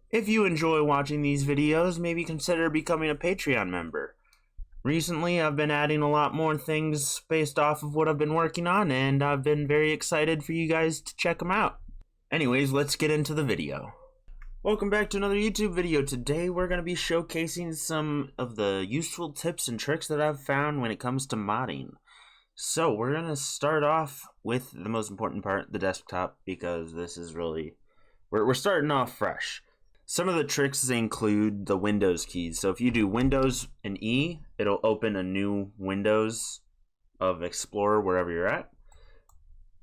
If you enjoy watching these videos, maybe consider becoming a Patreon member. Recently, I've been adding a lot more things based off of what I've been working on, and I've been very excited for you guys to check them out. Anyways, let's get into the video. Welcome back to another YouTube video. Today we're going to be showcasing some of the useful tips and tricks that I've found when it comes to modding. So we're going to start off with the most important part, the desktop, because this is really, we're starting off fresh. Some of the tricks include the Windows keys. So if you do Windows and E, it'll open a new Windows of Explorer wherever you're at.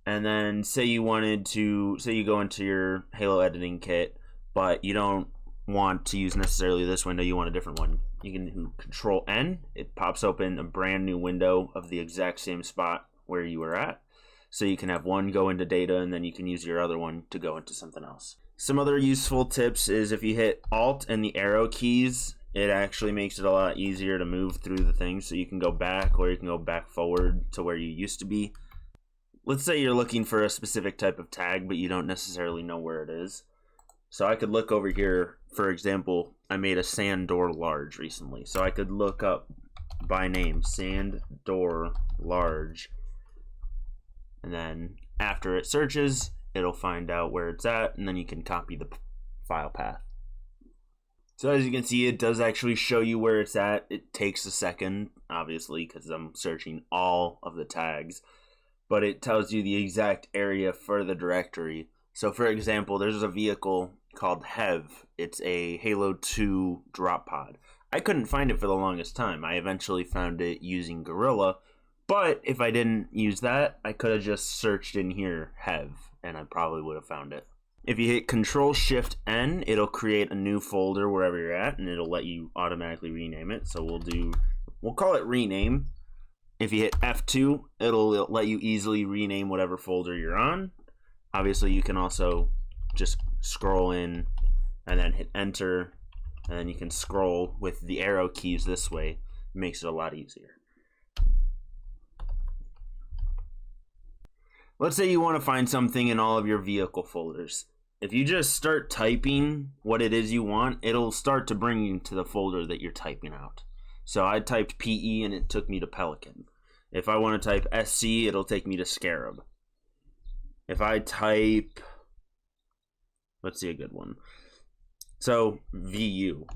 And then say you go into your Halo editing kit, but you don't want to use necessarily this window, you want a different one. You can do Control N, it pops open a brand new window of the exact same spot where you were at. So you can have one go into data and then you can use your other one to go into something else. Some other useful tips is if you hit Alt and the arrow keys, it actually makes it a lot easier to move through the things. So you can go back or you can go back forward to where you used to be. Let's say you're looking for a specific type of tag, but you don't necessarily know where it is. So I could look over here, for example, I made a sand door large recently. So I could look up by name, sand door large. And then after it searches, it'll find out where it's at, and then you can copy the file path. So as you can see, it does actually show you where it's at. It takes a second, obviously, because I'm searching all of the tags, but it tells you the exact area for the directory. So for example, there's a vehicle called Hev. It's a Halo 2 drop pod. I couldn't find it for the longest time. I eventually found it using Gorilla, but if I didn't use that, I could have just searched in here Hev, and I probably would have found it. If you hit Control-Shift-N, it'll create a new folder wherever you're at, and it'll let you automatically rename it. So we'll call it rename. If you hit F2, it'll let you easily rename whatever folder you're on. Obviously, you can also just scroll in and then hit Enter, and then you can scroll with the arrow keys this way. It makes it a lot easier. Let's say you want to find something in all of your vehicle folders. If you just start typing what it is you want, it'll start to bring you to the folder that you're typing out. So I typed PE and it took me to Pelican. If I want to type SC, it'll take me to Scarab. If I type, let's see a good one. So VU.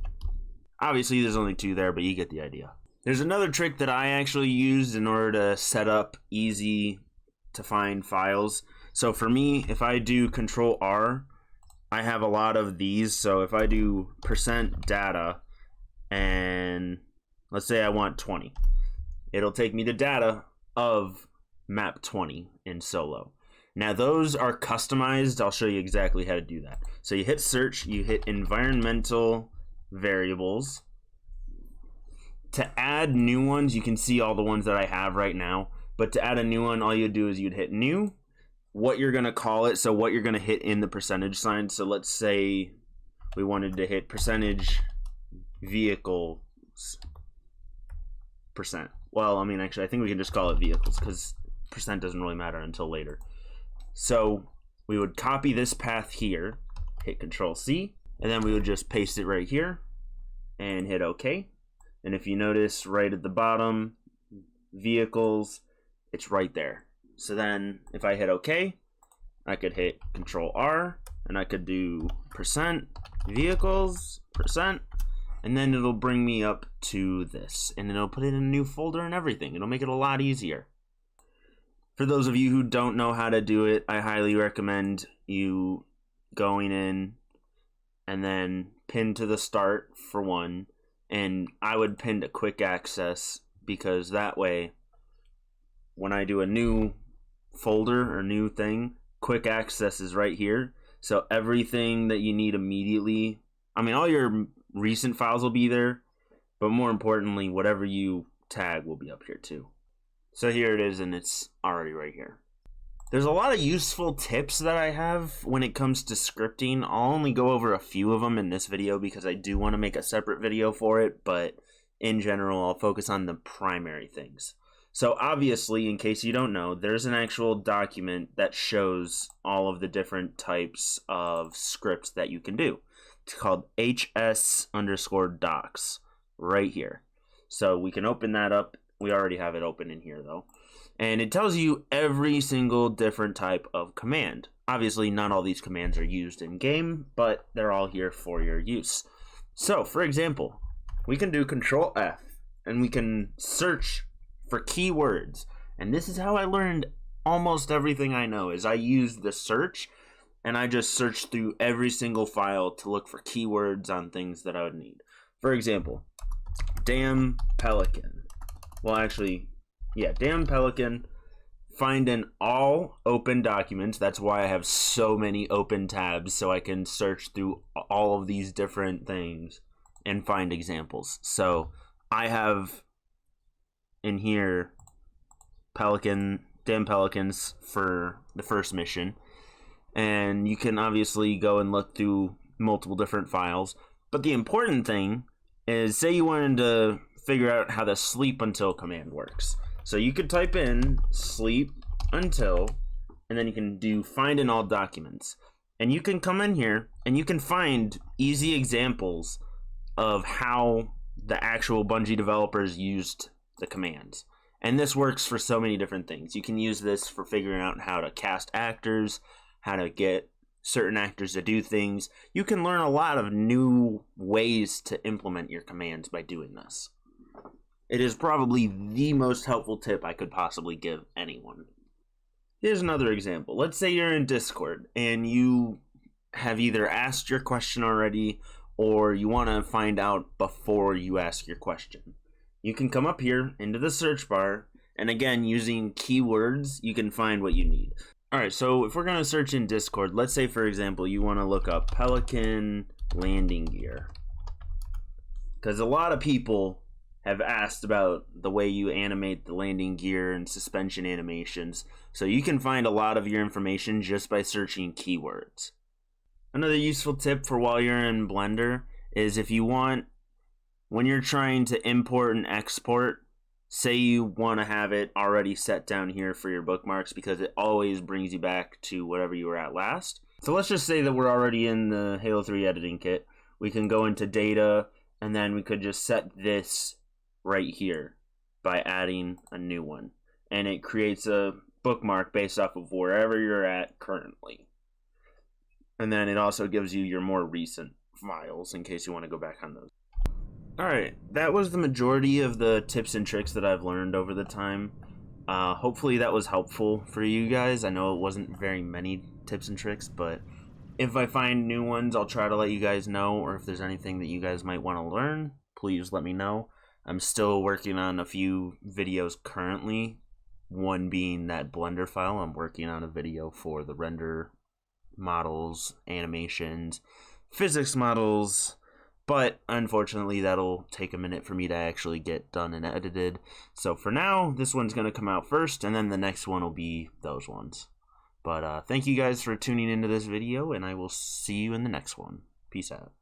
Obviously there's only two there, but you get the idea. There's another trick that I actually used in order to set up easy to find files. So for me, if I do Control R, I have a lot of these. So if I do %data and let's say I want 20, it'll take me to data of map 20 in Solo. Now those are customized. I'll show you exactly how to do that. So you hit search, you hit environmental variables. To add new ones, you can see all the ones that I have right now. But to add a new one, all you do is you'd hit new, what you're going to call it, so what you're going to hit in the percentage sign. So let's say we wanted to hit percentage vehicles %. Well, I mean, actually, I think we can just call it vehicles because % doesn't really matter until later. So we would copy this path here, hit Control C, and then we would just paste it right here and hit OK. And if you notice right at the bottom, vehicles, it's right there. So then if I hit OK, I could hit Control R and I could do %vehicles %, and then it'll bring me up to this, and it'll put it in a new folder and everything. It'll make it a lot easier. For those of you who don't know how to do it, I highly recommend you going in and then pin to the start for one, and I would pin to quick access because that way when I do a new folder or new thing, quick access is right here. So everything that you need immediately, I mean, all your recent files will be there, but more importantly, whatever you tag will be up here too. So here it is, and it's already right here. There's a lot of useful tips that I have when it comes to scripting. I'll only go over a few of them in this video because I do want to make a separate video for it, but in general, I'll focus on the primary things. So obviously, in case you don't know, there's an actual document that shows all of the different types of scripts that you can do. called hs_docs right here. So we can open that up. We already have it open in here though. And it tells you every single different type of command. Obviously, not all these commands are used in game, but they're all here for your use. So, for example, we can do Control F, and we can search for keywords. And this is how I learned almost everything I know, is I used the search, and I just searched through every single file to look for keywords on things that I would need. For example, damn pelican. Well, actually, yeah, damn pelican. Find in all open documents. That's why I have so many open tabs, so I can search through all of these different things and find examples. So I have in here damn pelicans for the first mission. And you can obviously go and look through multiple different files. But the important thing is, say you wanted to figure out how the sleep until command works. So you could type in sleep until, and then you can do find in all documents. And you can come in here and you can find easy examples of how the actual Bungie developers used the commands. And this works for so many different things. You can use this for figuring out how to cast actors, how to get certain actors to do things. You can learn a lot of new ways to implement your commands by doing this. It is probably the most helpful tip I could possibly give anyone. Here's another example. Let's say you're in Discord and you have either asked your question already or you want to find out before you ask your question. You can come up here into the search bar, and again, using keywords, you can find what you need. Alright, so if we're going to search in Discord, let's say, for example, you want to look up Pelican landing gear. Because a lot of people have asked about the way you animate the landing gear and suspension animations, so you can find a lot of your information just by searching keywords. Another useful tip for while you're in Blender is if you want, when you're trying to import and export, say you want to have it already set down here for your bookmarks because it always brings you back to whatever you were at last. So let's just say that we're already in the Halo 3 editing kit. We can go into data, and then we could just set this right here by adding a new one. And it creates a bookmark based off of wherever you're at currently. And then it also gives you your more recent files in case you want to go back on those. Alright, that was the majority of the tips and tricks that I've learned over the time. Hopefully that was helpful for you guys. I know it wasn't very many tips and tricks, but if I find new ones, I'll try to let you guys know, or if there's anything that you guys might want to learn, please let me know. I'm still working on a few videos currently, one being that Blender file. I'm working on a video for the render models, animations, physics models, but unfortunately that'll take a minute for me to actually get done and edited. So for now, this one's going to come out first, and then the next one will be those ones. But thank you guys for tuning into this video, and I will see you in the next one. Peace out.